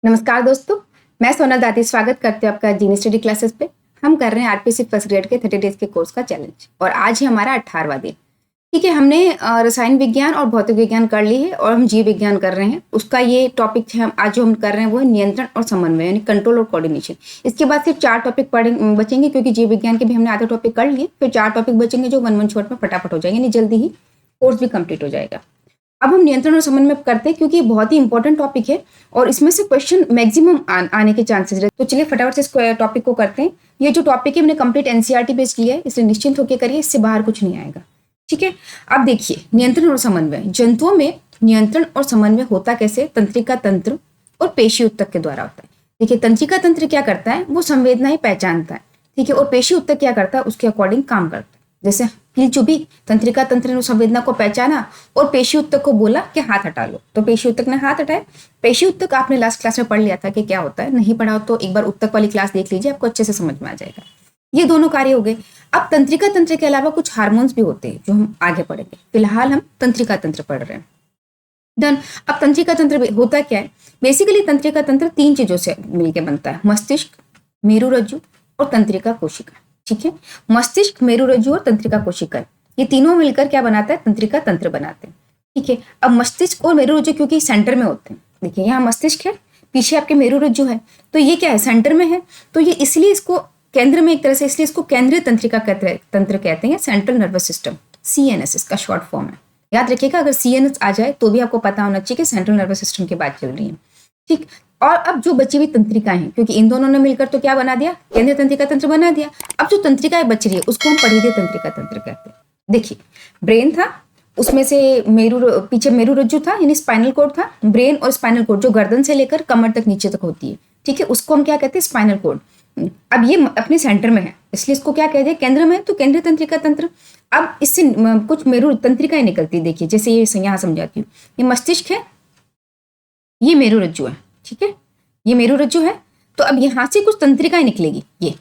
नमस्कार दोस्तों, मैं सोनल दादी स्वागत करती हूँ आपका जीनी स्टडी क्लासेस पे। हम कर रहे हैं आरपीसी फर्स्ट ग्रेड के 30 डेज के कोर्स का चैलेंज और आज ही हमारा 18वां दिन। ठीक है, हमने रसायन विज्ञान और भौतिक विज्ञान कर ली है और हम जीव विज्ञान कर रहे हैं। उसका ये टॉपिक है आज जो हम कर रहे हैं वो है नियंत्रण और समन्वय यानी कंट्रोल और कोऑर्डिनेशन। इसके बाद सिर्फ 4 टॉपिक बचेंगे क्योंकि जीव विज्ञान के भी हमने आधे टॉपिक कर लिए, फिर 4 टॉपिक बचेंगे जो 1 शॉट में फटाफट हो जाएंगे, यानी जल्दी ही कोर्स भी कंप्लीट हो जाएगा। अब हम नियंत्रण और समन्वय करते हैं क्योंकि बहुत ही इंपॉर्टेंट टॉपिक है और इसमें से क्वेश्चन मैक्सिमम आने के चांसेस रहते हैं। तो चलिए फटाफट से इस टॉपिक को करते हैं। ये जो टॉपिक है हमने कंप्लीट एनसीईआरटी बेस्ड किया है, इसलिए निश्चिंत होकर करिए, इससे बाहर कुछ नहीं आएगा। ठीक है, अब देखिए नियंत्रण और समन्वय। जंतुओं में नियंत्रण और समन्वय होता कैसे? तंत्रिका तंत्र और पेशी उत्तक के द्वारा होता है। देखिए तंत्रिका तंत्र क्या करता है, वो संवेदनाएं पहचानता है, ठीक है, और पेशी उत्तक क्या करता है, उसके अकॉर्डिंग काम करता है। जैसे कील चुभी, तंत्रिका तंत्र ने संवेदना को पहचाना और पेशी उत्तक को बोला कि हाथ हटा लो, तो पेशी उत्तक ने हाथ हटाया। पेशी उत्तक आपने लास्ट क्लास में पढ़ लिया था कि क्या होता है, नहीं पढ़ा हो तो एक बार उत्तक वाली क्लास देख लीजिए, आपको अच्छे से समझ में आ जाएगा। ये दोनों कार्य हो गए। अब तंत्रिका तंत्र के अलावा कुछ हार्मोन्स भी होते हैं जो हम आगे पढ़ेंगे, फिलहाल हम तंत्रिका तंत्र पढ़ रहे हैं। डन। अब तंत्रिका तंत्र होता क्या है? बेसिकली तंत्रिका तंत्र 3 चीजों से मिलकर बनता है, मस्तिष्क, मेरुरज्जु और तंत्रिका कोशिका। ठीक है, मस्तिष्क, मेरुरज्जु और तंत्रिका कोशिका, ये तीनों मिलकर क्या बनाता है? तंत्रिका तंत्र बनाते हैं। ठीक है, अब मस्तिष्क और मेरुरज्जु क्योंकि सेंटर में होते हैं, देखिए यहाँ मस्तिष्क है, पीछे आपके मेरुरज्जु है, तो ये क्या है? सेंटर में है, तो ये इसलिए इसको केंद्र में एक तरह से, इसलिए इसको केंद्रीय तंत्रिका तंत्र कहते हैं, सेंट्रल नर्वस सिस्टम, सीएनएस इसका शॉर्ट फॉर्म है। याद रखिएगा, अगर सीएनएस आ जाए तो भी आपको पता होना चाहिए कि सेंट्रल नर्वस सिस्टम की बात चल रही है। ठीक, और अब जो बची हुई तंत्रिकाएं हैं, क्योंकि इन दोनों ने मिलकर तो क्या बना दिया? केंद्रीय तंत्रिका तंत्र बना दिया। अब जो तंत्रिकाएं बच रही है उसको हम परिधीय तंत्रिका तंत्र कहते हैं। देखिए ब्रेन था, उसमें से पीछे मेरुरज्जु था यानी स्पाइनल कॉर्ड था। ब्रेन और स्पाइनल कॉर्ड जो गर्दन से लेकर कमर तक नीचे तक होती है, ठीक है, उसको हम क्या कहते हैं? Spinal cord. अब ये अपने सेंटर में है, इसलिए इसको क्या कहते हैं? केंद्र में, तो केंद्रीय तंत्रिका तंत्र। अब इससे कुछ मेरु तंत्रिकाएं निकलती है, देखिए जैसे ये यहाँ समझाती हूँ। ये मस्तिष्क है, ये मेरुरज्जु है, ठीक है, ये मेरुरज्जु है। तो अब यहां से कुछ तंत्रिकाएं निकलेगी, ये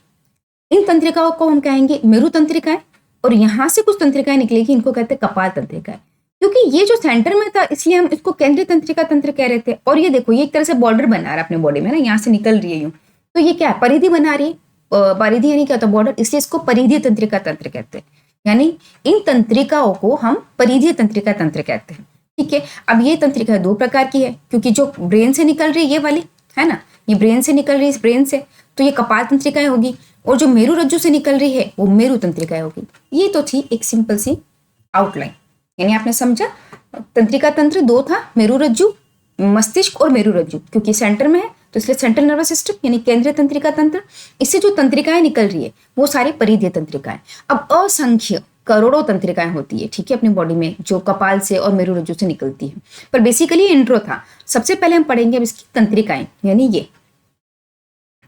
इन तंत्रिकाओं को हम कहेंगे मेरु तंत्रिकाएं, और यहां से कुछ तंत्रिकाएं निकलेगी, इनको कहते हैं कपाल तंत्रिकाएं। क्योंकि ये जो सेंटर में था इसलिए हम इसको केंद्रीय तंत्रिका तंत्र कह रहे थे। और ये देखो ये एक तरह से बॉर्डर बना रहा है अपने बॉडी में ना, यहाँ से निकल रही है यूं, तो ये क्या है? परिधि बना रही है। परिधि यानी क्या होता है? बॉर्डर, इसलिए इसको परिधीय तंत्रिका तंत्र कहते हैं। यानी इन तंत्रिकाओं को हम परिधीय तंत्रिका तंत्र कहते हैं। ठीक है, अब ये तंत्रिका 2 प्रकार की है, क्योंकि जो ब्रेन से निकल रही है ये वाली है ना, ये ब्रेन से निकल रही है, इस ब्रेन से, तो ये कपाल तंत्रिकाएं होगी, और जो मेरुरज्जु से निकल रही है वो मेरु तंत्रिकाएं होगी। ये तो थी एक सिंपल सी आउटलाइन, यानी आपने समझा तंत्रिका तंत्र 2 था, मेरुरज्जु, मस्तिष्क और मेरुरज्जु, क्योंकि सेंटर में है तो इसलिए सेंट्रल नर्वस सिस्टम यानी केंद्रीय तंत्रिका तंत्र। इससे जो तंत्रिकाएं निकल रही है वो सारी परिधीय तंत्रिकाएं। अब असंख्य करोड़ों तंत्रिकाएं होती है, ठीक है, अपनी बॉडी में, जो कपाल से और मेरुरज्जु से निकलती है। पर बेसिकली इंट्रो था। सबसे पहले हम पढ़ेंगे अब इसकी तंत्रिकाएं, यानी ये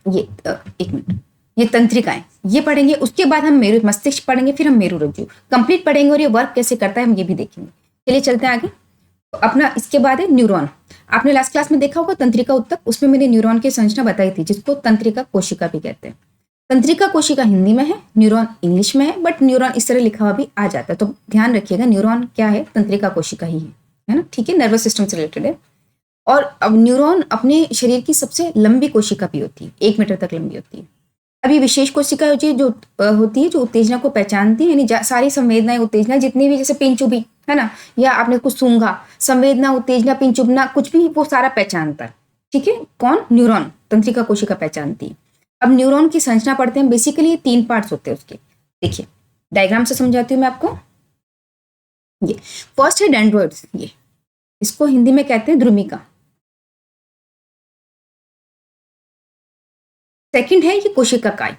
एक मिनट, ये तंत्रिकाएं ये पढ़ेंगे, उसके बाद हम मस्तिष्क पढ़ेंगे, फिर हम मेरुरज्जु कंप्लीट पढ़ेंगे और ये वर्क कैसे करता है हम ये भी देखेंगे। चलिए चलते हैं आगे। तो अपना इसके बाद है न्यूरॉन। आपने लास्ट क्लास में देखा होगा तंत्रिका उत्तक, उसमें मैंने न्यूरॉन की संरचना बताई थी, जिसको तंत्रिका कोशिका भी कहते हैं। तंत्रिका कोशिका हिंदी में है, न्यूरॉन इंग्लिश में है, बट न्यूरॉन इस तरह लिखा हुआ भी आ जाता है, तो ध्यान रखिएगा न्यूरॉन क्या है? तंत्रिका कोशिका ही है ना, ठीक है, नर्वस सिस्टम से रिलेटेड है। और अब न्यूरॉन अपने शरीर की सबसे लंबी कोशिका भी होती है, 1 मीटर तक लंबी होती है। अभी विशेष कोशिका होती है जो उत्तेजना को पहचानती है, यानी सारी संवेदनाएं, उत्तेजना जितनी भी, जैसे पिन चुभी है ना, या आपने कुछ सूंघा, संवेदना, उत्तेजना, पिन चुभना, कुछ भी वो सारा पहचानता है। ठीक है, कौन? न्यूरॉन, तंत्रिका कोशिका पहचानती है। अब न्यूरॉन की संरचना पढ़ते हैं। बेसिकली 3 पार्ट्स होते हैं उसके। देखिए डायग्राम से समझाती हूँ मैं आपको। ये फर्स्ट है डेंड्रोइड्स, ये इसको हिंदी में कहते हैं ध्रुमिका। सेकंड है ये कोशिका काय।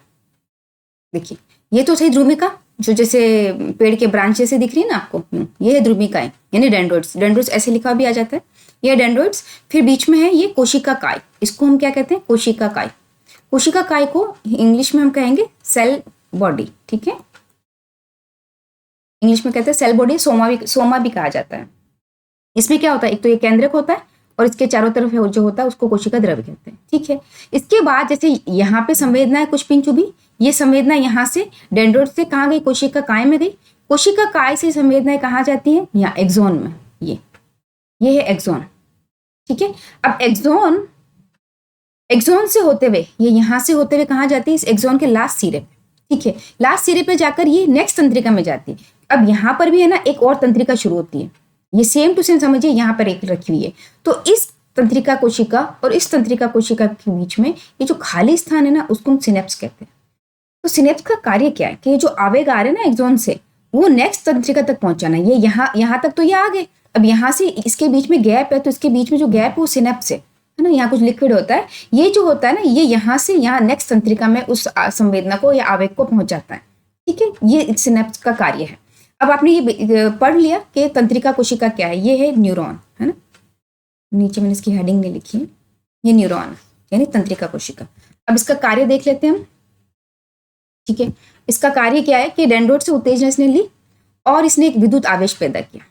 देखिए ये तो सही ध्रुमिका, जो जैसे पेड़ के ब्रांच जैसे दिख रही है ना आपको, ये है ध्रुमिकाएं यानी डेंड्रोइड्स। डेंड्रोइड्स ऐसे लिखा भी आ जाता है, ये डेंड्रोइड्स। फिर बीच में है ये कोशिका काय, इसको हम क्या कहते हैं? कोशिका काय। कोशिका काय को इंग्लिश में हम कहेंगे सेल बॉडी, ठीक है, इंग्लिश में कहते हैं सेल बॉडी, सोमा भी कहा जाता है। इसमें क्या होता है? एक तो ये केंद्रक होता है और इसके चारों तरफ जो होता है उसको कोशिका द्रव्य कहते हैं। ठीक है, इसके बाद जैसे यहाँ पे संवेदना कुछ पिन चुभी, ये संवेदना यहाँ से डेंड्रोइड से कहाँ गई? कोशिका काय में गई। कोशिका काय से संवेदनाएं कहाँ जाती है? यहाँ एक्सोन में, ये है एक्सोन। ठीक है, अब एक्सोन एक्सॉन से होते हुए ये यहाँ से होते हुए कहाँ जाती है, इस एक्सॉन के लास्ट सिरे पे, ठीक है, लास्ट सिरे पे जाकर ये नेक्स्ट तंत्रिका में जाती है। अब यहाँ पर भी है ना एक और तंत्रिका शुरू होती है, ये सेम टू सेम समझिए, यहाँ पर एक रखी हुई है। तो इस तंत्रिका कोशिका और इस तंत्रिका कोशिका के बीच में ये जो खाली स्थान है ना, उसको हम सिनेप्स कहते हैं। तो सिनेप्स का कार्य क्या है कि जो आवेग आ रहे हैं ना एक्सॉन से, वो नेक्स्ट तंत्रिका तक पहुंचाना। ये यहाँ तक तो ये आ गए, अब यहाँ से इसके बीच में गैप है, तो इसके बीच में जो गैप है वो सिनेप्स है ना, यहाँ कुछ लिक्विड होता है, ये जो होता है ना, ये यहाँ से यहाँ नेक्स्ट तंत्रिका में उस संवेदना को या आवेग को पहुंचाता है, ठीक है, ये सिनेप्स का कार्य है। अब आपने ये पढ़ लिया कि तंत्रिका कोशिका क्या है, ये है न्यूरॉन, है ना, नीचे मैंने इसकी हेडिंग नहीं लिखी है, ये न्यूरॉन यानी तंत्रिका कोशिका। अब इसका कार्य देख लेते हैं हम, ठीक है। इसका कार्य क्या है कि डेंड्रोइट से उत्तेजना इसने ली और इसने एक विद्युत आवेश पैदा किया,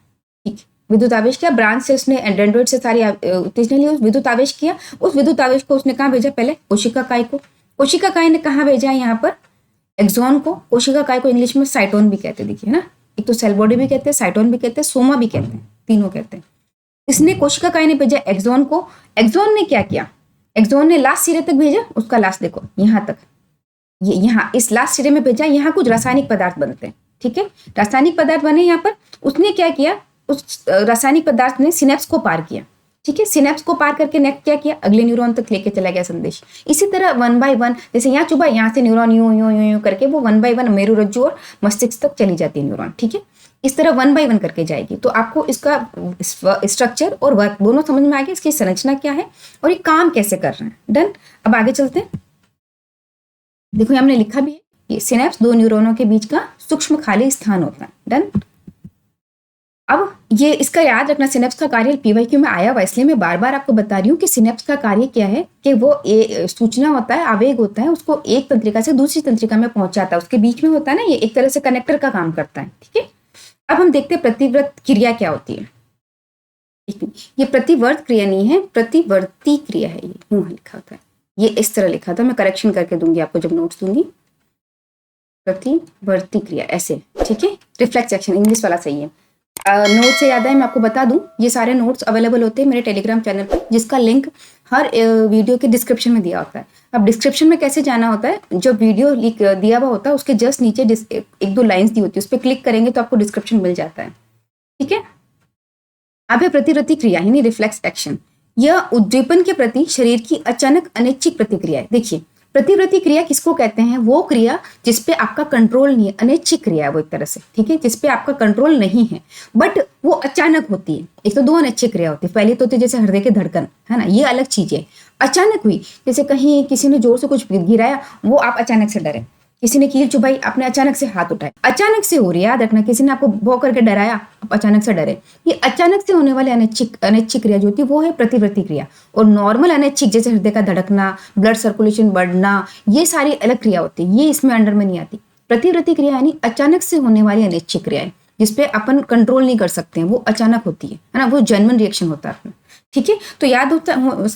ठीक है, विद्युत आवेश किया, ब्रांच से उसने डेंड्रोइट से सारी उत्तेजना ली, उस विद्युत आवेश किया, उस विद्युत आवेश को उसने कहाँ भेजा, पहले कोशिका काय को, कोशिका काय ने कहाँ भेजा, यहाँ पर एक्सॉन को। कोशिका काय को इंग्लिश में साइटोन भी कहते हैं, देखिए ना, एक तो सेल बॉडी भी कहते हैं, साइटोन भी कहते हैं, सोमा भी कहते हैं, तीनों कहते हैं। इसने कोशिका काय ने भेजा एक्सॉन को, एक्सॉन ने क्या किया, एक्सॉन ने लास्ट सिरे तक भेजा, उसका लास्ट देखो यहाँ तक, ये यहाँ इस लास्ट सिरे में भेजा, यहाँ कुछ रासायनिक पदार्थ बनते हैं, ठीक है, रासायनिक पदार्थ बने यहाँ पर। उसने क्या किया, उस रासायनिक पदार्थ ने सिनेप्स को पार किया, ठीक है, सिनेप्स को पार करके नेक्स्ट क्या किया, अगले न्यूरॉन तक लेके चला गया संदेश। इसी तरह 1 बाय 1, जैसे यहाँ चुभा, यहाँ से न्यूरॉन यूं यूं यूं यूं करके वो 1 बाय 1 मेरुरज्जु और मस्तिष्क तक चली जाती है न्यूरॉन, ठीक है, इस तरह 1 बाय 1 करके जाएगी। तो आपको इसका स्ट्रक्चर और वर्क दोनों समझ में आ गया, इसकी संरचना क्या है और ये काम कैसे कर रहे हैं। डन, अब आगे चलते हैं। देखो हमने लिखा भी है, ये सिनेप्स दो न्यूरॉनों के बीच का सूक्ष्म खाली स्थान होता है। डन, अब ये इसका याद रखना, सिनेप्स का कार्य पीवाईक्यू में आया हुआ, इसलिए मैं बार बार आपको बता रही हूँ कि सिनेप्स का कार्य क्या है कि वो सूचना होता है, आवेग होता है, उसको एक तंत्रिका से दूसरी तंत्रिका में पहुंचाता है, उसके बीच में होता है ना, ये एक तरह से कनेक्टर का काम करता है, ठीक है। अब हम देखते हैं प्रतिव्रत क्रिया क्या होती है। ये प्रतिवर्त क्रिया नहीं है, प्रतिवर्ती क्रिया है, ये यूं लिखा होता है, ये इस तरह लिखा था, मैं करेक्शन करके दूंगी आपको जब नोट्स दूंगी। प्रतिवर्ती क्रिया ऐसे, ठीक है, रिफ्लेक्स एक्शन इंग्लिश वाला सही है। नोट से याद है मैं आपको बता दूं, ये सारे नोट्स अवेलेबल होते हैं मेरे टेलीग्राम चैनल पर, जिसका लिंक हर वीडियो के डिस्क्रिप्शन में दिया होता है। अब डिस्क्रिप्शन में कैसे जाना होता है, जो वीडियो लिंक दिया हुआ होता है उसके जस्ट नीचे एक दो लाइंस दी होती है, उस पर क्लिक करेंगे तो आपको डिस्क्रिप्शन मिल जाता है, ठीक है। अब है प्रतिवर्ती क्रिया यानी रिफ्लेक्स एक्शन, यह उद्दीपन के प्रति शरीर की अचानक अनैच्छिक प्रतिक्रिया है। देखिए प्रतिवर्ती क्रिया किसको कहते हैं, वो क्रिया जिसपे आपका कंट्रोल नहीं है, अनैच्छिक क्रिया है वो एक तरह से, ठीक है, जिसपे आपका कंट्रोल नहीं है बट वो अचानक होती है। एक तो दो अनैच्छिक क्रिया होती है, पहली तो होती है जैसे हृदय की धड़कन, है ना, ये अलग चीज है, अचानक हुई, जैसे कहीं किसी ने जोर से कुछ गिराया, वो आप अचानक से डरे, किसी ने कील चुभाई, आपने अचानक से हाथ उठाए, अचानक से हो रही है, याद रखना, किसी ने आपको भौ करके डराया, आप अचानक से डरे, ये अचानक से होने वाले अनैच्छिक क्रिया जो होती है वो है प्रतिवर्ती क्रिया। और नॉर्मल अनैच्छिक जैसे हृदय का धड़कना, ब्लड सर्कुलेशन बढ़ना, ये सारी अलग क्रिया होती है, ये इसमें अंडर में नहीं आती। प्रतिवर्ती क्रिया यानी अचानक से होने वाली अनैच्छिक क्रिया है, जिसपे अपन कंट्रोल नहीं कर सकते हैं, वो अचानक होती है ना, वो जेन्युइन रिएक्शन होता है अपना, ठीक है। तो याद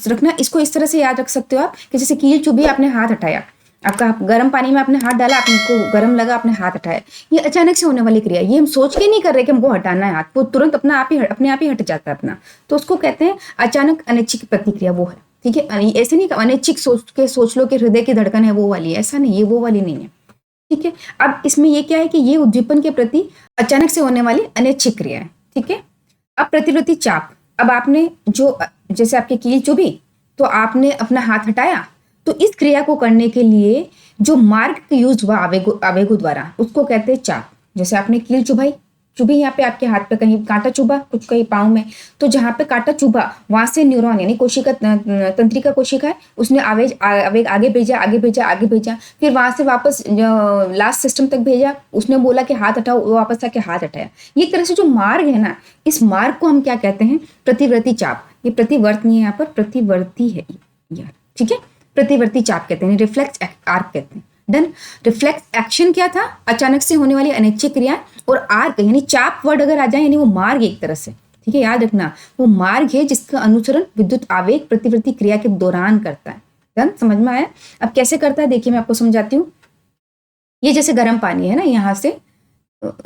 रखना, इसको इस तरह से याद रख सकते हो आप कि जैसे कील चुभी, आपने हाथ हटाया, आपका गर्म पानी में आपने हाथ डाला, आपको गर्म लगा, आपने हाथ हटाया, ये अचानक से होने वाली क्रिया, ये हम सोच के नहीं कर रहे कि हमको हटाना है हाथ, वो तुरंत अपने आप ही हट जाता है अपना, तो उसको कहते हैं अचानक अनैच्छिक प्रतिक्रिया, वो है, ठीक है। ऐसे नहीं अनैच्छिक सोच लो कि हृदय की धड़कन है वो वाली, ऐसा नहीं, ये वो वाली नहीं है, ठीक है। अब इसमें ये क्या है कि ये उद्दीपन के प्रति अचानक से होने वाली अनैच्छिक क्रिया है, ठीक है। अब प्रतिवर्ती चाप, अब आपने जो जैसे आपकी कील चुभी तो आपने अपना हाथ हटाया, तो इस क्रिया को करने के लिए जो मार्ग यूज हुआ आवेगों द्वारा उसको कहते हैं चाप। जैसे आपने कील चुभी यहाँ पे आपके हाथ पे कहीं कांटा चुभा, कुछ कहीं पाँव में, तो जहाँ पे कांटा चुभा वहां से न्यूरॉन यानी कोशिका तंत्रिका कोशिका है, उसने आवेग आगे भेजा, फिर वहां से वापस लास्ट सिस्टम तक भेजा, उसने बोला कि हाथ हटाओ, वो वापस आके हाथ हटाया। ये तरह से जो मार्ग है ना, इस मार्ग को हम क्या कहते हैं, प्रतिवर्ती चाप। ये प्रतिवर्त नहीं है, यहाँ पर प्रतिवर्ती है यार, ठीक है, प्रतिवर्ती चाप कहते हैं, रिफ्लेक्स आर्क कहते हैं। डन, रिफ्लेक्स एक्शन क्या था, अचानक से होने वाली अनैच्छिक क्रिया, और आर्क यानी चाप वर्ड अगर आ जाए यानी वो मार्ग एक तरह से, ठीक है, याद रखना, वो मार्ग है जिसका अनुसरण विद्युत आवेग प्रतिवर्ती क्रिया के दौरान करता है। डन, समझ में आया। अब कैसे करता है देखिए मैं आपको समझाती हूँ। ये जैसे गर्म पानी है ना, यहाँ से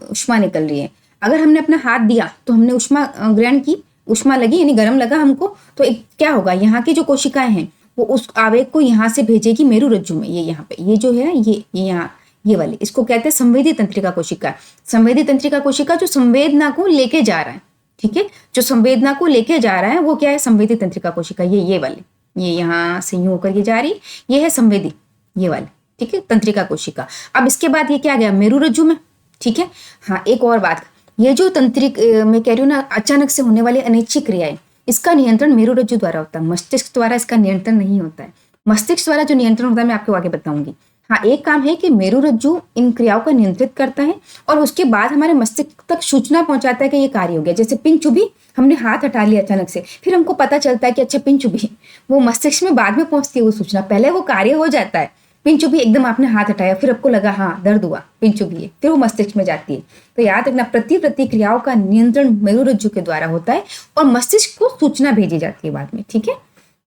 उष्मा निकल रही है, अगर हमने अपना हाथ दिया तो हमने उष्मा ग्रहण की, उष्मा लगी यानी गर्म लगा हमको, तो एक क्या होगा, यहाँ की जो कोशिकाएं हैं वो उस आवेग को यहाँ से भेजेगी मेरुरज्जु में, ये यहाँ पे, ये जो है ये यहाँ, ये वाली, इसको कहते हैं संवेदी तंत्रिका कोशिका। संवेदी तंत्रिका कोशिका जो संवेदना को लेके जा रहा है, ठीक है, जो संवेदना को लेके जा रहा है वो क्या है, संवेदी तंत्रिका कोशिका, ये वाली, ये यहाँ से यूं होकर के जा रही, ये है संवेदी, ये वाली, ठीक है, तंत्रिका कोशिका। अब इसके बाद ये क्या गया, मेरुरज्जु में, ठीक है। हाँ, एक और बात, ये जो तंत्रिक मैं कह रही हूँ ना, अचानक से होने वाली अनैच्छिक क्रियाएं, इसका नियंत्रण मेरुरज्जु द्वारा होता है, मस्तिष्क द्वारा इसका नियंत्रण नहीं होता है। मस्तिष्क द्वारा जो नियंत्रण होता है मैं आपको आगे बताऊंगी। हाँ, एक काम है कि मेरुरज्जु इन क्रियाओं को नियंत्रित करता है और उसके बाद हमारे मस्तिष्क तक सूचना पहुंचाता है कि ये कार्य हो गया। जैसे पिन चुभी, हमने हाथ हटा लिया अचानक से, फिर हमको पता चलता है कि अच्छा पिन चुभी, वो मस्तिष्क में बाद में पहुंचती है वो सूचना, पहले वो कार्य हो जाता है। पिन चुभी, एकदम आपने हाथ हटाया, फिर आपको लगा हाँ दर्द हुआ, पिन चुभी है, फिर वो मस्तिष्क में जाती है। तो याद रखना, प्रतिक्रियाओं का नियंत्रण मेरुरज्जु के द्वारा होता है और मस्तिष्क को सूचना भेजी जाती है बाद में, ठीक है,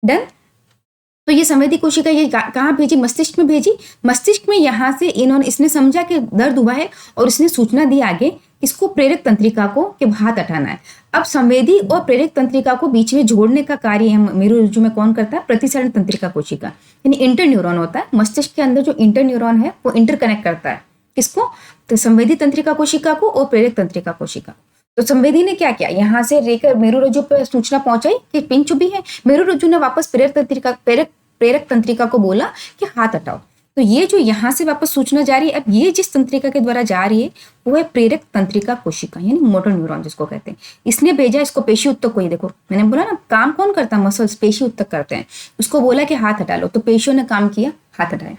डन। तो ये संवेदी कोशिका ये कहाँ भेजी, मस्तिष्क में भेजी। मस्तिष्क में यहाँ से इसने समझा कि दर्द हुआ है और इसने सूचना दी आगे, इसको प्रेरक तंत्रिका को कि हाथ हटाना है। अब संवेदी और प्रेरक तंत्रिका को बीच में जोड़ने का कार्य मेरुरज्जु में कौन करता है, प्रतिसरण तंत्रिका कोशिका, यानी इंटर न्यूरॉन होता है मस्तिष्क के अंदर, जो इंटर न्यूरॉन है वो इंटरकनेक्ट करता है किसको, तो संवेदी तंत्रिका कोशिका को और प्रेरक तंत्रिका कोशिका। तो संवेदी ने क्या किया, यहाँ से लेकर मेरुरज्जु पर सूचना पहुंचाई कि पिन चुभी है, मेरुरज्जु ने वापस प्रेरक तंत्रिका को बोला कि हाथ हटाओ। तो ये जो यहाँ से वापस सूचना जा रही है, अब ये जिस तंत्रिका के द्वारा जा रही है वो है प्रेरक तंत्रिका कोशिका, यानी मोटर न्यूरॉन जिसको कहते हैं। इसने भेजा इसको पेशी उत्तक को, ये देखो मैंने बोला ना काम कौन करता है, मसल्स, पेशी उत्तक करते हैं। उसको बोला कि हाथ हटा लो, तो पेशियों ने काम किया, हाथ हटाया,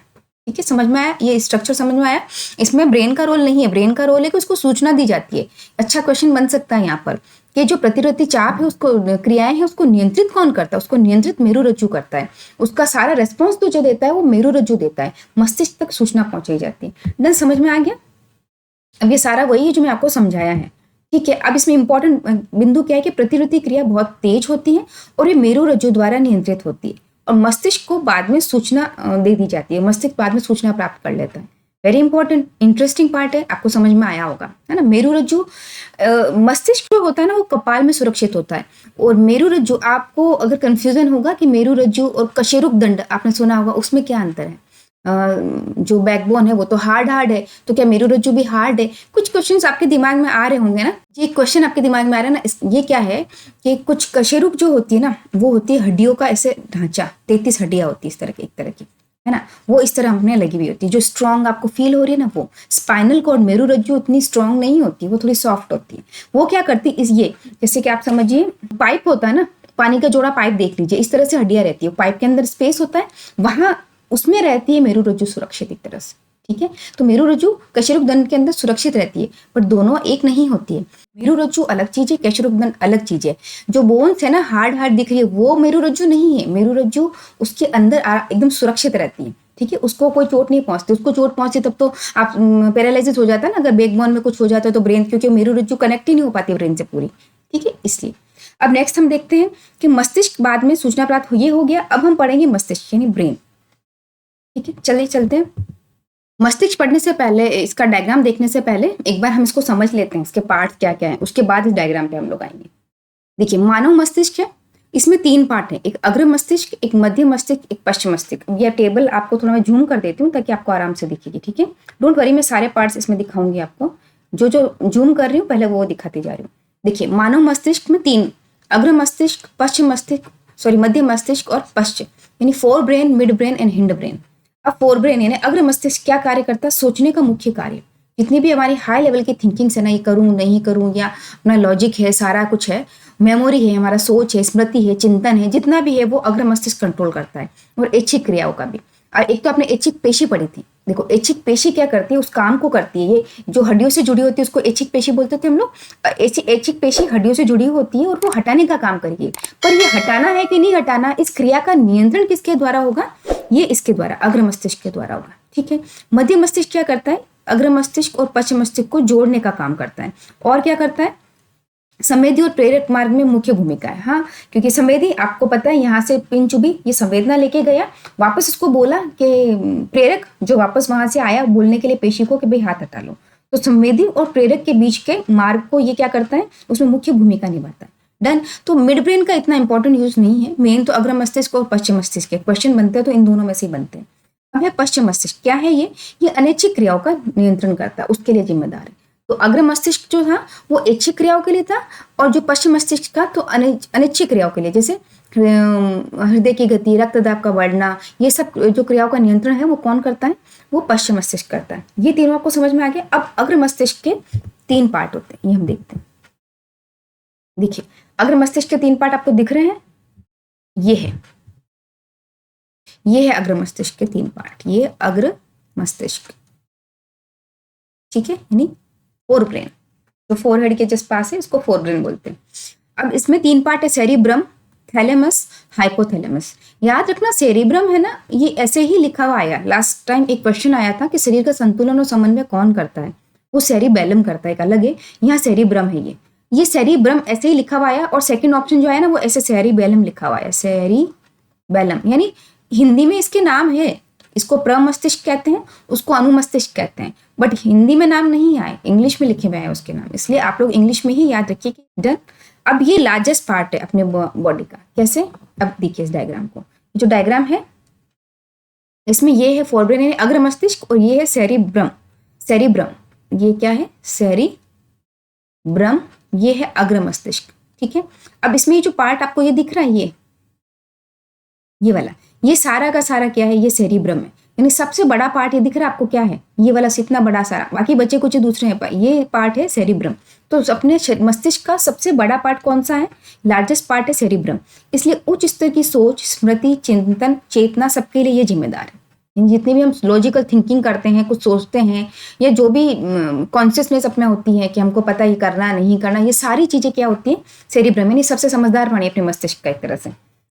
ठीक है, समझ में आया, ये स्ट्रक्चर समझ में आया। इसमें ब्रेन का रोल नहीं है, ब्रेन का रोल है कि उसको सूचना दी जाती है। अच्छा क्वेश्चन बन सकता है यहाँ पर कि जो प्रतिरति चाप है, उसको क्रियाएं हैं, उसको नियंत्रित कौन करता है, उसको नियंत्रित मेरुरज्जु करता है। उसका सारा रेस्पॉन्स तो जो देता है वो मेरुरज्जु देता है, मस्तिष्क तक सूचना पहुंचाई जाती है। डन, समझ में आ गया। अब ये सारा वही है जो मैं आपको समझाया है, ठीक है। अब इसमें इंपॉर्टेंट बिंदु क्या है कि प्रतिरति क्रिया बहुत तेज होती है और ये मेरुरज्जु द्वारा नियंत्रित होती है और मस्तिष्क को बाद में सूचना दे दी जाती है, मस्तिष्क बाद में सूचना प्राप्त कर लेता है। वेरी इंपॉर्टेंट इंटरेस्टिंग पार्ट है, आपको समझ में आया होगा, है ना। मेरुरज्जु मस्तिष्क जो होता है ना वो कपाल में सुरक्षित होता है, और मेरुरज्जु, आपको अगर कंफ्यूजन होगा कि मेरुरज्जु और कशेरुक दंड आपने सुना होगा, उसमें क्या अंतर है। जो बैकबोन है वो तो हार्ड है, तो क्या मेरुरज्जु भी हार्ड है। कुछ क्वेश्चंस आपके दिमाग में आ रहे होंगे ना, ये क्वेश्चन आपके दिमाग में आ रहा है ना, ये क्या है कि कुछ कशेरुक जो होती है ना, वो होती है हड्डियों का ऐसे ढांचा, 33 हड्डियां होती है इस तरह की, एक तरह की, है ना, वो इस तरह हमने लगी हुई होती है। जो स्ट्रांग आपको फील हो रही है ना, वो स्पाइनल कॉर्ड मेरुरज्जु उतनी स्ट्रांग नहीं होती, वो थोड़ी सॉफ्ट होती है। वो क्या करती है, ये जैसे कि आप समझिए पाइप होता है ना, पानी का जोड़ा पाइप देख लीजिए, इस तरह से हड्डियां रहती है, पाइप के अंदर स्पेस होता है, वहां उसमें रहती है मेरुरज्जु सुरक्षित एक तरह से, ठीक है। तो मेरुरज्जु कशेरुक दंड के अंदर सुरक्षित रहती है, पर दोनों एक नहीं होती है। मेरुरज्जु अलग चीज है, कशेरुक दंड अलग चीज है। जो बोन्स है ना हार्ड दिख रही है, वो मेरुरज्जु नहीं है। मेरुरज्जु उसके अंदर एकदम सुरक्षित रहती है, ठीक है, उसको कोई चोट नहीं पहुंचती। उसको चोट पहुंचती तब तो आप पैरालिसिस हो जाता है ना, अगर बैकबोन में कुछ हो जाता है तो ब्रेन, क्योंकि मेरुरज्जु कनेक्ट ही नहीं हो पाती ब्रेन से पूरी, ठीक है, इसलिए। अब नेक्स्ट हम देखते हैं कि मस्तिष्क बाद में सूचना प्राप्त ये हो गया। अब हम पढ़ेंगे मस्तिष्क यानी ब्रेन, ठीक है। चलिए चलते हैं। मस्तिष्क पढ़ने से पहले, इसका डायग्राम देखने से पहले एक बार हम इसको समझ लेते हैं, इसके पार्ट क्या क्या है, उसके बाद इस डायग्राम पे हम लोग आएंगे। देखिए, मानव मस्तिष्क है, इसमें 3 पार्ट है, एक अग्र मस्तिष्क, एक मध्य मस्तिष्क, एक पश्चिम मस्तिष्क। यह टेबल आपको थोड़ा मैं जूम कर देती हूँ ताकि आपको आराम से दिखेगी, ठीक है। डोंट वरी, मैं सारे पार्ट्स इसमें दिखाऊंगी आपको, जो जूम कर रही हूँ पहले वो दिखाती जा रही हूँ। देखिए, मानव मस्तिष्क में 3, अग्र मस्तिष्क, पश्चिम मस्तिष्क, मध्य मस्तिष्क और पश्चिम, यानी fore brain, mid brain and hind brain. अब फोर ब्रेन यानी अग्र मस्तिष्क क्या कार्य करता है, सोचने का मुख्य कार्य। जितनी भी हमारी हाई लेवल की थिंकिंग्स है ना, ये करूं नहीं करूं, या अपना लॉजिक है, सारा कुछ है, मेमोरी है, हमारा सोच है, स्मृति है, चिंतन है, जितना भी है वो अग्र मस्तिष्क कंट्रोल करता है, और ऐच्छिक क्रियाओं का भी। और एक तो आपने ऐच्छिक पेशी पढ़ी थी, देखो ऐच्छिक पेशी क्या करती है, उस काम को करती है। ये जो हड्डियों से जुड़ी होती है उसको ऐच्छिक पेशी बोलते थे हम लोग। ऐच्छिक पेशी हड्डियों से जुड़ी होती है और वो हटाने का काम करेगी। पर ये हटाना है कि नहीं हटाना, इस क्रिया का नियंत्रण किसके द्वारा होगा, ये इसके द्वारा, अग्र मस्तिष्क के द्वारा होगा, ठीक है। मध्य मस्तिष्क क्या करता है, अग्र मस्तिष्क और पश्चिम मस्तिष्क को जोड़ने का काम करता है। और क्या करता है, संवेदी और प्रेरक मार्ग में मुख्य भूमिका है। हाँ, क्योंकि संवेदी आपको पता है, यहाँ से पिन चुभी, ये संवेदना लेके गया, वापस उसको बोला कि प्रेरक जो वापस वहां से आया बोलने के लिए पेशी को कि भाई हाथ हटा लो। तो संवेदी और प्रेरक के बीच के मार्ग को ये क्या करता है, उसमें मुख्य भूमिका निभाता है। डन। तो मिड ब्रेन का इतना इंपॉर्टेंट यूज नहीं है, मेन तो अग्र मस्तिष्क और पश्चिम मस्तिष्क के क्वेश्चन बनते हैं तो इन दोनों में से ही बनते हैं। अब है पश्चिम मस्तिष्क, क्या है ये अनैच्छिक क्रियाओं का नियंत्रण करता है, उसके लिए जिम्मेदार है। तो अग्र मस्तिष्क जो था वो ऐच्छिक क्रियाओं के लिए था, और जो पश्चिम मस्तिष्क था तो अनैच्छिक क्रियाओं के लिए, जैसे हृदय की गति, रक्तदाब का बढ़ना, ये सब जो क्रियाओं का नियंत्रण है वो कौन करता है, वो पश्चिम मस्तिष्क करता है। ये तीनों आपको समझ में आ गया। अब अग्र मस्तिष्क के 3 पार्ट होते हैं, ये हम देखते हैं। देखिए अग्र मस्तिष्क के 3 पार्ट आपको दिख रहे हैं, ये है अग्र मस्तिष्क के 3 पार्ट, ये अग्र मस्तिष्क, ठीक है, यानी फोर ब्रेन, जो फोरहेड के जस्ट पास है इसको फोर ब्रेन बोलते हैं। अब इसमें 3 पार्ट है, सेरिब्रम, थैलेमस, हाइपोथैलेमस। याद रखना सेरिब्रम है ना, ये ऐसे ही लिखा हुआ आया, लास्ट टाइम एक क्वेश्चन आया था कि शरीर का संतुलन और समन्वय कौन करता है, वो सेरिबेलम करता है, एक अलग है, यहाँ सेरिब्रम है। ये सेरिब्रम ऐसे ही लिखा हुआ आया, और सेकंड ऑप्शन जो आया ना वो ऐसे सेरिबेलम लिखा हुआ है, सेरिबेलम, यानी हिंदी में इसके नाम है, इसको प्रमस्तिष्क कहते हैं, उसको अनुमस्तिष्क कहते हैं, बट हिंदी में नाम नहीं आए, इंग्लिश में लिखे हुए हैं उसके नाम, इसलिए आप लोग इंग्लिश में ही याद रखिए कि डन। अब ये लार्जेस्ट पार्ट है अपने बॉडी का, कैसे, अब देखिए इस डायग्राम को, जो डायग्राम है इसमें ये है फोरब्रेन यानी अग्र मस्तिष्क, और ये है सेरिब्रम, ये क्या है, सेरिब्रम, ये है अग्र मस्तिष्क, ठीक है। अब इसमें ये जो पार्ट आपको ये दिख रहा है, ये वाला, ये सारा का सारा क्या है, ये सेरिब्रम है, यानी सबसे बड़ा पार्ट ये दिख रहा है आपको, क्या है, ये वाला इतना बड़ा सारा, बाकी बचे कुछ दूसरे हैं, ये पार्ट है सेरिब्रम। तो अपने मस्तिष्क का सबसे बड़ा पार्ट कौन सा है, लार्जेस्ट पार्ट है सेरिब्रम, इसलिए उच्च स्तर की सोच, स्मृति, चिंतन, चेतना सबके लिए ये जिम्मेदार है। जितनी भी हम लॉजिकल थिंकिंग करते हैं, कुछ सोचते हैं, या जो भी कॉन्शियसनेस अपने होती है कि हमको पता ही करना नहीं करना, ये सारी चीजें क्या होती है, सेरिब्रम, यानी सबसे समझदार प्राणी अपने मस्तिष्क का एक तरह से।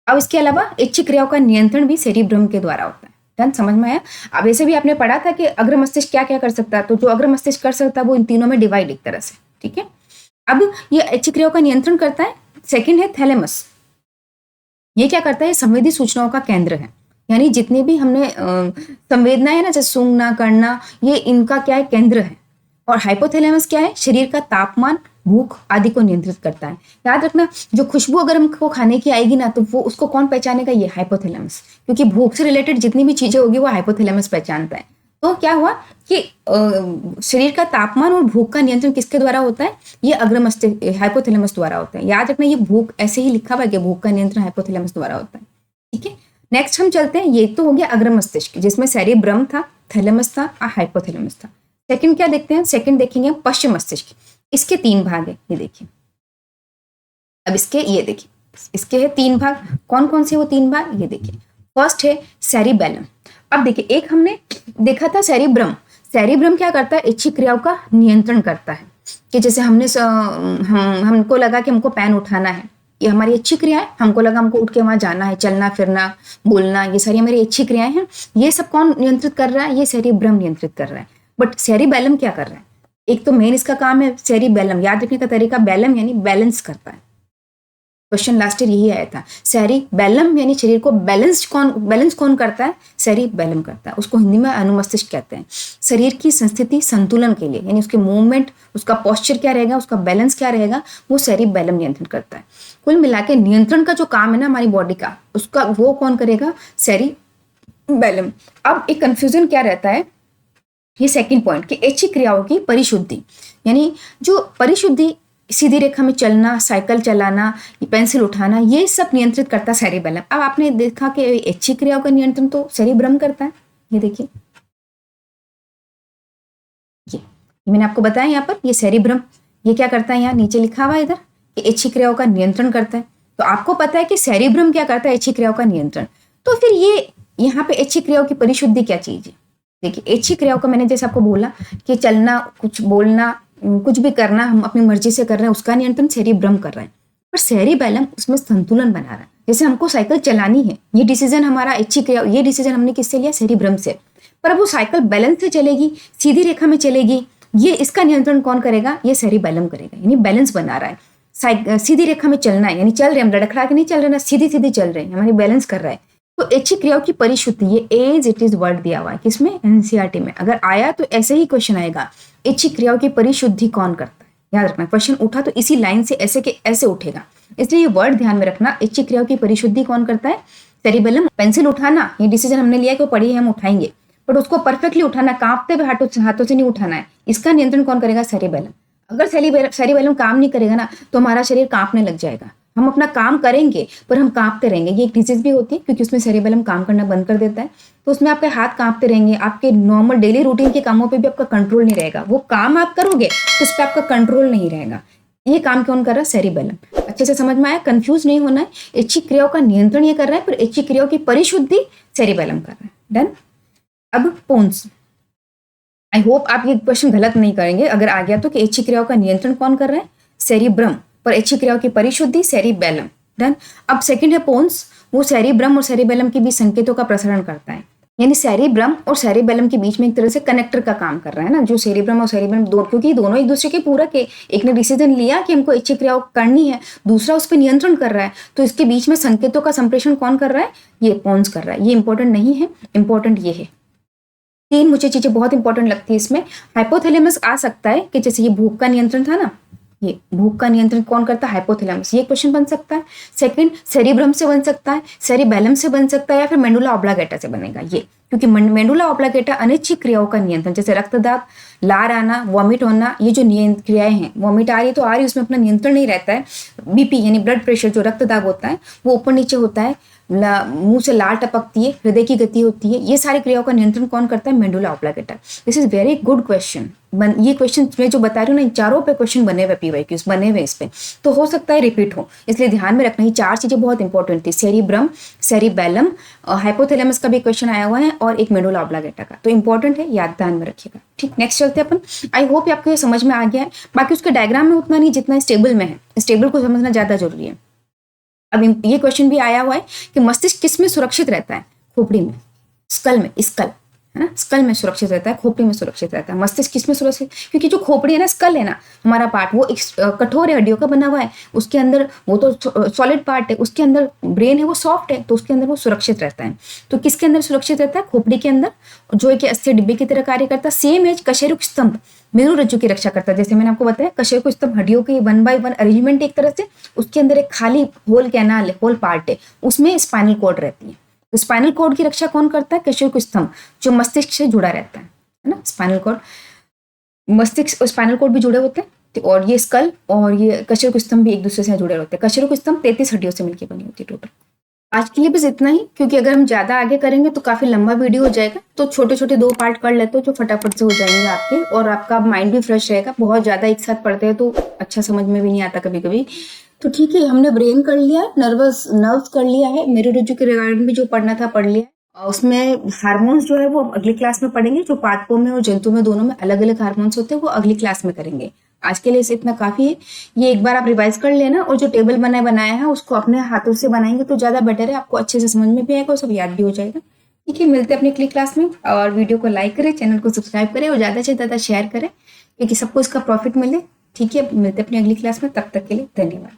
अब इसके अलावा ऐच्छिक क्रियाओं का नियंत्रण भी सेरिब्रम के द्वारा होता है। डन, समझ में आया। अब ऐसे भी आपने पढ़ा था कि अग्र मस्तिष्क क्या क्या कर सकता है, तो जो अग्र मस्तिष्क कर सकता है वो इन तीनों में डिवाइड एक तरह से, ठीक है। अब ये ऐच्छिक क्रियाओं का नियंत्रण करता है। सेकंड है थैलेमस, ये क्या करता है, संवेदी सूचनाओं का केंद्र है, यानी जितनी भी हमने संवेदनाएं ना, जैसे सूंघना, करना, ये इनका क्या है, केंद्र है। और हाइपोथैलेमस क्या है, शरीर का तापमान, भूख आदि को नियंत्रित करता है। याद रखना, जो खुशबू अगर हमको खाने की आएगी ना, तो वो उसको कौन पहचानेगा, ये हाइपोथैलेमस, क्योंकि भूख से रिलेटेड जितनी भी चीजें होगी वो हाइपोथैलेमस पहचानता है। तो क्या हुआ कि शरीर का तापमान और भूख का नियंत्रण किसके द्वारा होता है, ये अग्र मस्तिष्क हाइपोथैलेमस द्वारा होता है। याद रखना, ये भूख ऐसे ही लिखा हुआ है कि भूख का नियंत्रण हाइपोथैलेमस द्वारा होता है, ठीक है। नेक्स्ट हम चलते हैं, ये तो हो गया अग्र मस्तिष्क, जिसमें सेरिब्रम था, थैलेमस था और हाइपोथैलेमस था। सेकंड क्या देखते हैं, सेकंड देखेंगे पश्चिम मस्तिष्क, इसके 3 भाग है, ये देखिए। अब इसके ये देखिए, इसके है 3 भाग, कौन कौन से वो 3 भाग, ये देखिए। फर्स्ट है सेरिबेलम। अब देखिए, एक हमने देखा था सेरिब्रम, सेरिब्रम क्या करता है, ऐच्छिक क्रियाओं का नियंत्रण करता है, कि जैसे हमको लगा कि हमको पेन उठाना है, ये हमारी ऐच्छिक क्रिया है, हमको लगा हमको उठ के वहां जाना है, चलना फिरना बोलना, ये सारी हमारी ऐच्छिक क्रियाएं हैं। ये सब कौन नियंत्रित कर रहा है, ये सेरिब्रम नियंत्रित कर रहा है। बट सेरिबेलम क्या कर रहा है, एक तो मेन इसका काम है सेरिबेलम, याद रखने का तरीका, बेलम यानी बैलेंस करता है, क्वेश्चन लास्ट ईयर यही आया था। सेरिबेलम यानी शरीर को बैलेंस कौन करता है, सेरिबेलम करता है, उसको हिंदी में अनुमस्तिष्क कहते हैं। शरीर की संस्थिति संतुलन के लिए, यानी उसके मूवमेंट, उसका पोस्चर क्या रहेगा, उसका बैलेंस क्या रहेगा, वो सेरिबेलम नियंत्रण करता है। कुल मिला के नियंत्रण का जो काम है ना हमारी बॉडी का, उसका वो कौन करेगा, सेरिबेलम। अब एक कंफ्यूजन क्या रहता है, ये सेकंड पॉइंट, कि ऐच्छिक क्रियाओं की परिशुद्धि, यानी जो परिशुद्धि, सीधी रेखा में चलना, साइकिल चलाना, पेंसिल उठाना, ये सब नियंत्रित करता है सेरिबेलम। अब आपने देखा कि ऐच्छिक क्रियाओं का नियंत्रण तो सेरिब्रम करता है, ये देखिए, ये मैंने आपको बताया यहाँ पर, ये सेरिब्रम, ये क्या करता है, यहाँ नीचे लिखा हुआ है इधर कि ऐच्छिक क्रियाओं का नियंत्रण करता है। तो आपको पता है कि सेरिब्रम क्या करता है, ऐच्छिक क्रियाओं का नियंत्रण। तो फिर ये यहाँ पे ऐच्छिक क्रियाओं की परिशुद्धि क्या चीज है, देखिए। ऐच्छिक क्रियाओं का मैंने जैसे आपको बोला कि चलना, कुछ बोलना, कुछ भी करना हम अपनी मर्जी से कर रहे हैं, उसका नियंत्रण सेरिब्रम कर रहा है। पर सेरिबेलम उसमें संतुलन बना रहा है। जैसे हमको साइकिल चलानी है, ये डिसीजन हमारा ऐच्छिक क्रिया, ये डिसीजन हमने किससे लिया, सेरिब्रम से। पर अब वो साइकिल बैलेंस से चलेगी, सीधी रेखा में चलेगी, ये इसका नियंत्रण कौन करेगा, ये सेरिबेलम करेगा, यानी बैलेंस बना रहा है। सीधी रेखा में चलना है, यानी चल रहे हम, लड़खड़ा के नहीं चल रहे ना, सीधी सीधी चल रहे हैं, हमारी बैलेंस कर रहा है। तो ऐच्छिक क्रियाओं की परिशुद्धि, ये एज इट इज वर्ड दिया हुआ है किसमें, एनसीईआरटी में। अगर आया तो ऐसे ही क्वेश्चन आएगा, ऐच्छिक क्रियाओं की परिशुद्धि कौन करता है, याद रखना, क्वेश्चन उठा तो इसी लाइन से ऐसे के ऐसे उठेगा, इसलिए ये वर्ड ध्यान में रखना। ऐच्छिक क्रियाओं की परिशुद्धि कौन करता है? सेरिबेलम। पेंसिल उठाना, ये डिसीजन हमने लिया कि वो पड़ी है, हम उठाएंगे, बट उसको परफेक्टली उठाना, कांपते हुए हाथों से नहीं उठाना है। इसका नियंत्रण कौन करेगा? सेरिबेलम। अगर सेरिबेलम काम नहीं करेगा ना तो हमारा शरीर कांपने लग जाएगा। हम अपना काम करेंगे पर हम कांपते रहेंगे, ये एक डिजीज भी होती है क्योंकि उसमें सेरिबेलम काम करना बंद कर देता है। तो उसमें आपके हाथ कांपते रहेंगे, आपके नॉर्मल डेली रूटीन के कामों पे भी आपका कंट्रोल नहीं रहेगा। वो काम आप करोगे तो उस पर आपका कंट्रोल नहीं रहेगा। ये काम कौन कर रहा है? सेरिबेलम। अच्छे से समझ में आया? कंफ्यूज नहीं होना है। ऐच्छिक क्रियाओं का नियंत्रण ये कर रहा है, पर ऐच्छिक क्रियाओं की परिशुद्धि सेरिबेलम कर रहा है। डन। अब पोन्स, आई होप आप ये क्वेश्चन गलत नहीं करेंगे अगर आ गया तो, कि ऐच्छिक क्रियाओं का नियंत्रण कौन कर रहा है? सेरिब्रम, पर ऐच्छिक क्रियाओं की परिशुद्धि सेरिबेलम। डन। अब सेकंड है पोन्स, वो सेरिब्रम और सेरिबेलम के बीच संकेतों का प्रसारण करता है, यानी सेरिब्रम और सेरिबेलम के बीच में एक तरह से कनेक्टर का काम कर रहा है ना, जो सेरिब्रम और सेरिबेलम क्योंकि दोनों एक दूसरे के पूरक है। एक ने डिसीजन लिया कि हमको ऐच्छिक क्रियाओं करनी है, दूसरा उस पर नियंत्रण कर रहा है, तो इसके बीच में संकेतों का संप्रेषण कौन कर रहा है? ये पोन्स कर रहा है। ये इंपॉर्टेंट नहीं है, इंपॉर्टेंट ये है। 3 मुझे चीजें बहुत इंपॉर्टेंट लगती है इसमें। हाइपोथैलेमस आ सकता है कि जैसे ये भूख का नियंत्रण था ना, ये भूख का नियंत्रण कौन करता है? हाइपोथैलेमस। ये क्वेश्चन बन सकता है। सेकंड, सेरिब्रम से बन सकता है, सेरिबेलम से बन सकता है, या फिर मेडुला ऑब्लांगेटा से बनेगा ये, क्योंकि मेडुला ऑब्लांगेटा अनैच्छिक क्रियाओं का नियंत्रण, जैसे रक्तदाब, लार आना, वॉमिट होना, ये जो क्रियाएं हैं, वॉमिट आ रही तो आ रही, उसमें अपना नियंत्रण नहीं रहता है। बीपी यानी ब्लड प्रेशर, जो रक्तदाब होता है वो ऊपर नीचे होता है, मुंह से लार टपकती है, हृदय की गति होती है, ये सारी क्रियाओं का नियंत्रण कौन करता है? Medulla oblongata. This is very good question. ये क्वेश्चन मैं जो बता रही हूँ ना, इन चारों पे क्वेश्चन बने हुए, पीवाईक्यूज बने हुए इस पे, तो हो सकता है रिपीट हो, इसलिए ध्यान में रखना। ये 4 चीजें बहुत इंपॉर्टेंट थी, सेरिब्रम, सेरिबेलम, हाइपोथैलेमस का भी क्वेश्चन आया हुआ है, और एक मेडुला ऑब्लांगेटा का, तो इंपॉर्टेंट है, याद ध्यान में रखिएगा। ठीक, नेक्स्ट चलते हैं अपन। आई होप आपको ये समझ में आ गया है। बाकी उसके डायग्राम में उतना नहीं जितना स्टेबल में है, स्टेबल को समझना ज्यादा जरूरी है। अब ये क्वेश्चन भी आया हुआ है कि मस्तिष्क किस में सुरक्षित रहता है? खोपड़ी में, स्कल में, स्कल है ना, स्कल में सुरक्षित रहता है, खोपड़ी में सुरक्षित रहता है। मस्तिष्क किस में सुरक्षित? क्योंकि जो खोपड़ी है ना, स्कल है ना हमारा पार्ट, वो कठोर है, हड्डियों का बना हुआ है, उसके अंदर वो तो सॉलिड पार्ट है, उसके अंदर ब्रेन है वो सॉफ्ट है, तो उसके अंदर वो सुरक्षित रहता है। तो किसके अंदर सुरक्षित रहता है? खोपड़ी के अंदर, जो एक अस्थि डिब्बे की तरह कार्य करता है। सेम एज कशेरुक स्तंभ मेरुरज्जु की रक्षा करता है। जैसे मैंने आपको बताया, कशेरुक स्तंभ हड्डियों की 1 by 1 अरेंजमेंट एक तरह से, उसके अंदर एक खाली होल कैनाल है, होल पार्ट है, उसमें स्पाइनल कॉर्ड रहती है। तो स्पाइनल कॉर्ड की रक्षा कौन करता है? कशेरुक स्तंभ, जो मस्तिष्क से जुड़ा रहता है ना। स्पाइनल कॉर्ड, मस्तिष्क और स्पाइनल कॉर्ड भी जुड़े होते हैं, और ये स्कल और ये कशेरुक स्तंभ भी एक दूसरे से जुड़े होते हैं। कशेरुक स्तंभ 33 हड्डियों से मिलकर बनी होती है टोटल। आज के लिए बस इतना ही, क्योंकि अगर हम ज्यादा आगे करेंगे तो काफी लंबा वीडियो हो जाएगा, तो छोटे छोटे 2 पार्ट कर लेते हो जो फटाफट से हो जाएंगे आपके, और आपका माइंड भी फ्रेश रहेगा। बहुत ज्यादा एक साथ पढ़ते हैं तो अच्छा समझ में भी नहीं आता कभी कभी। तो ठीक है, हमने ब्रेन कर लिया, नर्व्स कर लिया है, मेरुरज्जु के रिगार्डिंग भी जो पढ़ना था पढ़ लिया। उसमें हार्मोन्स जो है वो अगली क्लास में पढ़ेंगे, जो पादपों में और जंतु में दोनों में अलग अलग हार्मोन्स होते हैं, वो अगली क्लास में करेंगे। आज के लिए इतना काफी है। ये एक बार आप रिवाइज कर लेना, और जो टेबल बनाया है उसको अपने हाथों से बनाएंगे तो ज्यादा बेटर है, आपको अच्छे से समझ में भी आएगा और सब याद भी हो जाएगा। ठीक है, मिलते हैं अपनी अगली क्लास में, और वीडियो को लाइक करें, चैनल को सब्सक्राइब करें, और ज्यादा से ज्यादा शेयर करें, क्योंकि सबको इसका प्रॉफिट मिले। ठीक है, मिलते हैं अपनी अगली क्लास में, तब तक के लिए धन्यवाद।